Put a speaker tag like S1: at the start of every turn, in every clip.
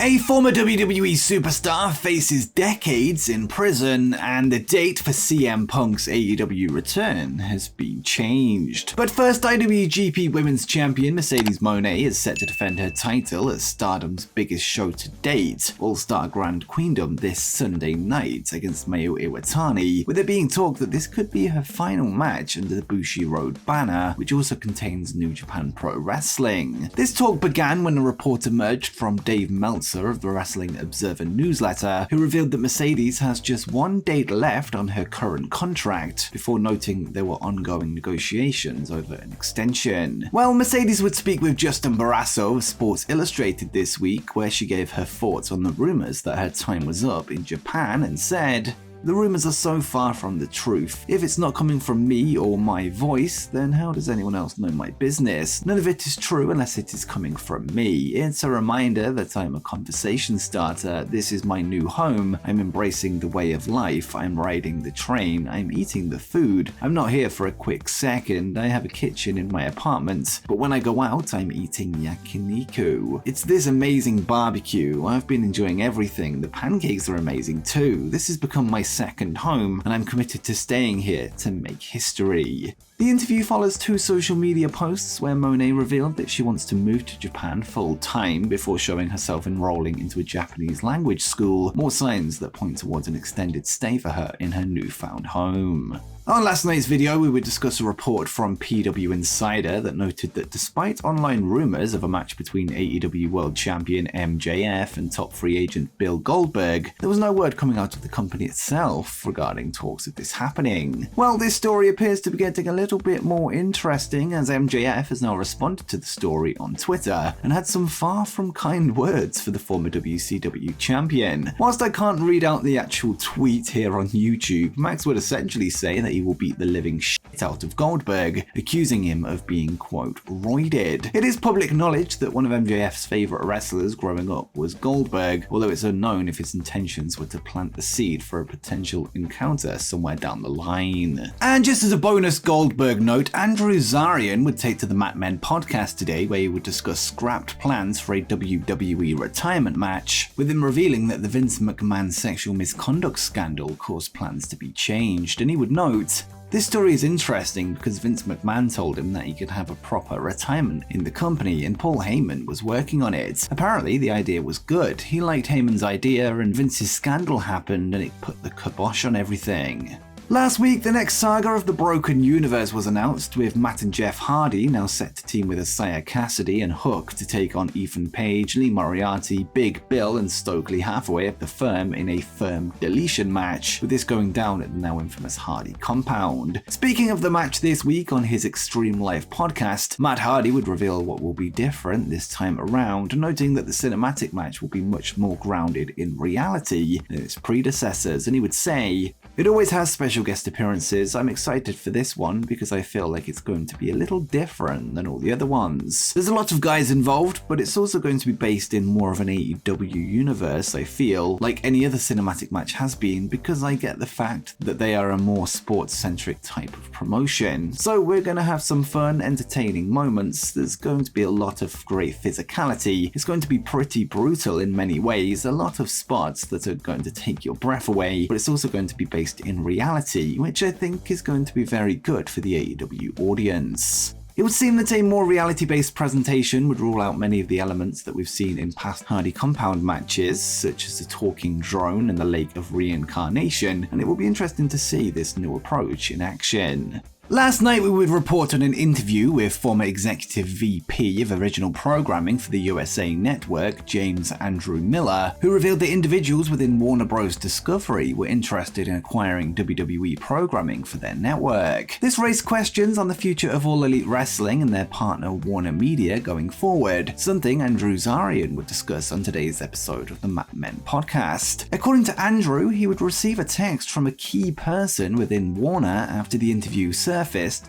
S1: A former WWE superstar faces decades in prison, and the date for CM Punk's AEW return has been changed. But first, IWGP Women's Champion Mercedes Moné is set to defend her title at Stardom's biggest show to date, All-Star Grand Queendom, this Sunday night against Mayu Iwatani, with it being talk that this could be her final match under the Bushiroad banner, which also contains New Japan Pro Wrestling. This talk began when a report emerged from Dave Meltzer of the Wrestling Observer newsletter, who revealed that Mercedes has just one date left on her current contract, before noting there were ongoing negotiations over an extension. Well, Mercedes would speak with Justin Barrasso of Sports Illustrated this week, where she gave her thoughts on the rumors that her time was up in Japan and said, "The rumors are so far from the truth. If it's not coming from me or my voice, then how does anyone else know my business? None of it is true unless it is coming from me. It's a reminder that I'm a conversation starter. This is my new home. I'm embracing the way of life. I'm riding the train. I'm eating the food. I'm not here for a quick second. I have a kitchen in my apartment. But when I go out, I'm eating yakiniku. It's this amazing barbecue. I've been enjoying everything. The pancakes are amazing too. This has become my second home, and I'm committed to staying here to make history." The interview follows two social media posts where Moné revealed that she wants to move to Japan full-time before showing herself enrolling into a Japanese language school, more signs that point towards an extended stay for her in her newfound home. On last night's video, we would discuss a report from PW Insider that noted that despite online rumors of a match between AEW World Champion MJF and top free agent Bill Goldberg, there was no word coming out of the company itself regarding talks of this happening. Well, this story appears to be getting a little bit more interesting, as MJF has now responded to the story on Twitter and had some far from kind words for the former WCW champion. Whilst I can't read out the actual tweet here on YouTube, Max would essentially say that he will beat the living shit out of Goldberg, accusing him of being, quote, roided. It is public knowledge that one of MJF's favourite wrestlers growing up was Goldberg, although it's unknown if his intentions were to plant the seed for a potential encounter somewhere down the line. And just as a bonus Goldberg note, Andrew Zarian would take to the Mat Men podcast today, where he would discuss scrapped plans for a WWE retirement match, with him revealing that the Vince McMahon sexual misconduct scandal caused plans to be changed, and he would note, "This story is interesting because Vince McMahon told him that he could have a proper retirement in the company, and Paul Heyman was working on it. Apparently the idea was good. He liked Heyman's idea, and Vince's scandal happened and it put the kibosh on everything." Last week, the next saga of the Broken Universe was announced, with Matt and Jeff Hardy now set to team with Isaiah Cassidy and Hook to take on Ethan Page, Lee Moriarty, Big Bill, and Stokely Hathaway of The Firm in a Firm deletion match, with this going down at the now infamous Hardy compound. Speaking of the match this week on his Extreme Life podcast, Matt Hardy would reveal what will be different this time around, noting that the cinematic match will be much more grounded in reality than its predecessors, and he would say, "It always has special guest appearances. I'm excited for this one because I feel like it's going to be a little different than all the other ones. There's a lot of guys involved, but it's also going to be based in more of an AEW universe, I feel, like any other cinematic match has been, because I get the fact that they are a more sports-centric type of promotion. So we're going to have some fun, entertaining moments. There's going to be a lot of great physicality. It's going to be pretty brutal in many ways, a lot of spots that are going to take your breath away, but it's also going to be based in reality, which I think is going to be very good for the AEW audience." It would seem that a more reality-based presentation would rule out many of the elements that we've seen in past Hardy compound matches, such as the talking drone and the Lake of Reincarnation, and it will be interesting to see this new approach in action. Last night we would report on an interview with former executive VP of original programming for the USA Network, James Andrew Miller, who revealed that individuals within Warner Bros. Discovery were interested in acquiring WWE programming for their network. This raised questions on the future of All Elite Wrestling and their partner Warner Media going forward, something Andrew Zarian would discuss on today's episode of the Mat Men podcast. According to Andrew, he would receive a text from a key person within Warner after the interview surfaced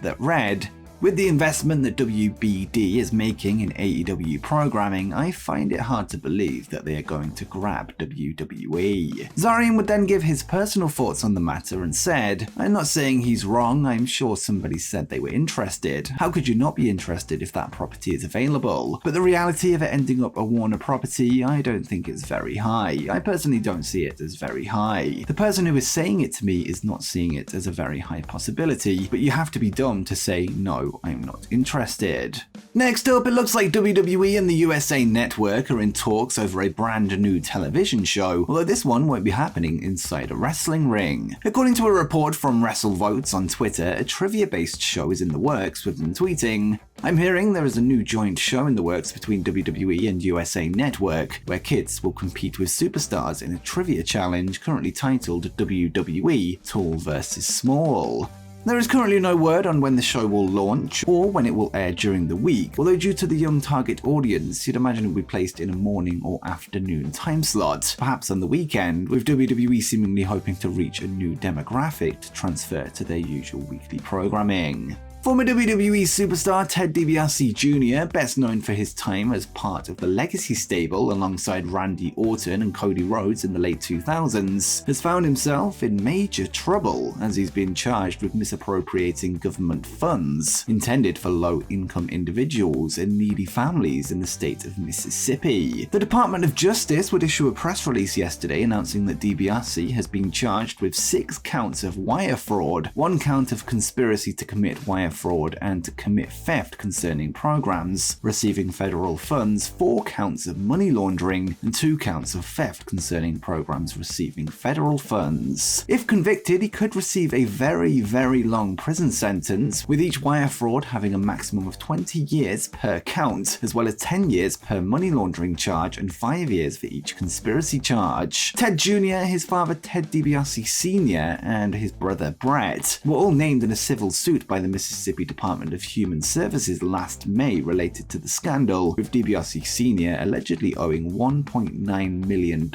S1: that read, With the investment that WBD is making in AEW programming, I find it hard to believe that they are going to grab WWE. Zarian would then give his personal thoughts on the matter and said, "I'm not saying he's wrong, I'm sure somebody said they were interested. How could you not be interested if that property is available? But the reality of it ending up a Warner property, I don't think it's very high. I personally don't see it as very high. The person who is saying it to me is not seeing it as a very high possibility, but you have to be dumb to say, no, I'm not interested." Next up, it looks like WWE and the USA Network are in talks over a brand new television show, although this one won't be happening inside a wrestling ring. According to a report from WrestleVotes on Twitter, a trivia-based show is in the works, with them tweeting, "I'm hearing there is a new joint show in the works between WWE and USA Network, where kids will compete with superstars in a trivia challenge currently titled WWE Tall vs. Small." There is currently no word on when the show will launch or when it will air during the week, although due to the young target audience, you'd imagine it will be placed in a morning or afternoon time slot, perhaps on the weekend, with WWE seemingly hoping to reach a new demographic to transfer to their usual weekly programming. Former WWE superstar Ted DiBiase Jr., best known for his time as part of the Legacy stable alongside Randy Orton and Cody Rhodes in the late 2000s, has found himself in major trouble as he's been charged with misappropriating government funds intended for low-income individuals and needy families in the state of Mississippi. The Department of Justice would issue a press release yesterday announcing that DiBiase has been charged with 6 counts of wire fraud, 1 count of conspiracy to commit wire fraud and to commit theft concerning programs receiving federal funds, 4 counts of money laundering, and 2 counts of theft concerning programs receiving federal funds. If convicted, he could receive a very, very long prison sentence, with each wire fraud having a maximum of 20 years per count, as well as 10 years per money laundering charge and 5 years for each conspiracy charge. Ted Jr., his father Ted DiBiase Sr., and his brother Brett were all named in a civil suit by the Mississippi Department of Human Services last May related to the scandal, with DiBiase Sr. allegedly owing $1.9 million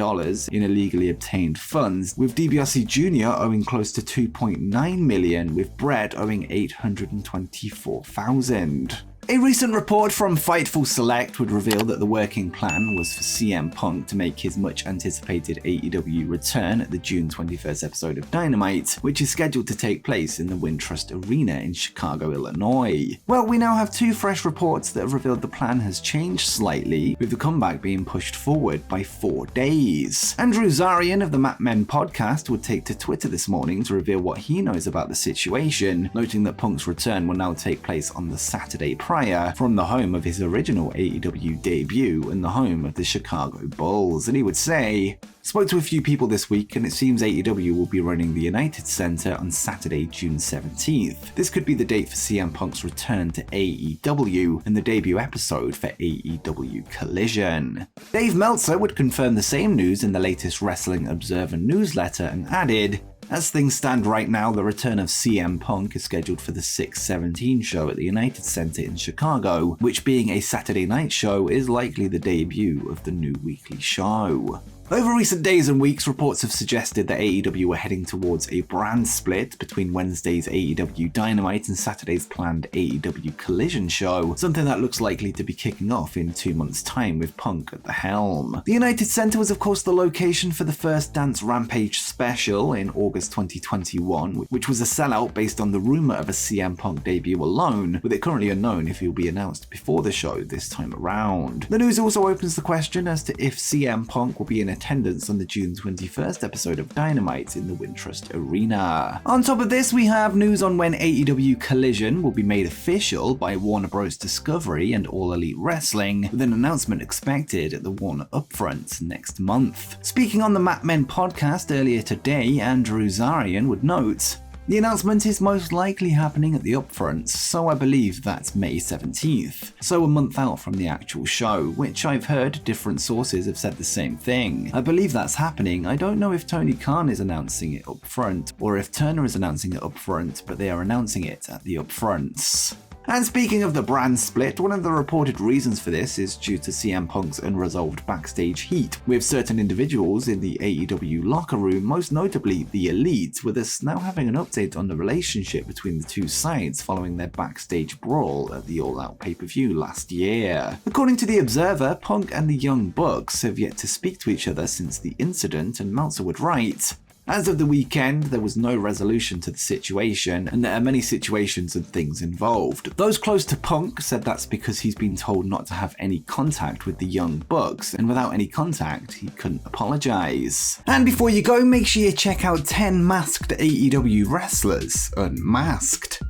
S1: in illegally obtained funds, with DiBiase Jr. owing close to $2.9 million, with Brett owing $824,000. A recent report from Fightful Select would reveal that the working plan was for CM Punk to make his much-anticipated AEW return at the June 21st episode of Dynamite, which is scheduled to take place in the Wintrust Arena in Chicago, Illinois. Well, we now have 2 fresh reports that have revealed the plan has changed slightly, with the comeback being pushed forward by 4 days. Andrew Zarian of the Mat Men podcast would take to Twitter this morning to reveal what he knows about the situation, noting that Punk's return will now take place on the Saturday prior, from the home of his original AEW debut and the home of the Chicago Bulls. And he would say, "Spoke to a few people this week and it seems AEW will be running the United Center on Saturday, June 17th. This could be the date for CM Punk's return to AEW and the debut episode for AEW Collision." Dave Meltzer would confirm the same news in the latest Wrestling Observer newsletter and added, "As things stand right now, the return of CM Punk is scheduled for the 6/17 show at the United Center in Chicago, which being a Saturday night show is likely the debut of the new weekly show." Over recent days and weeks, reports have suggested that AEW were heading towards a brand split between Wednesday's AEW Dynamite and Saturday's planned AEW Collision show, something that looks likely to be kicking off in 2 months' time with Punk at the helm. The United Center was of course the location for the first Dance Rampage special in August 2021, which was a sellout based on the rumor of a CM Punk debut alone, with it currently unknown if he will be announced before the show this time around. The news also opens the question as to if CM Punk will be in attendance on the June 21st episode of Dynamite in the Wintrust Arena. On top of this, we have news on when AEW Collision will be made official by Warner Bros. Discovery and All Elite Wrestling, with an announcement expected at the Warner Upfront next month. Speaking on the Mat Men podcast earlier today, Andrew Zarian would note, "The announcement is most likely happening at the Upfront, so I believe that's May 17th, so a month out from the actual show, which I've heard different sources have said the same thing. I believe that's happening. I don't know if Tony Khan is announcing it up front, or if Turner is announcing it up front, but they are announcing it at the Upfronts." And speaking of the brand split, one of the reported reasons for this is due to CM Punk's unresolved backstage heat with certain individuals in the AEW locker room, most notably the Elite, with us now having an update on the relationship between the two sides following their backstage brawl at the All Out pay-per-view last year. According to The Observer, Punk and the Young Bucks have yet to speak to each other since the incident, and Meltzer would write, "As of the weekend, there was no resolution to the situation, and there are many situations and things involved. Those close to Punk said that's because he's been told not to have any contact with the Young Bucks, and without any contact, he couldn't apologize." And before you go, make sure you check out 10 masked AEW wrestlers Unmasked.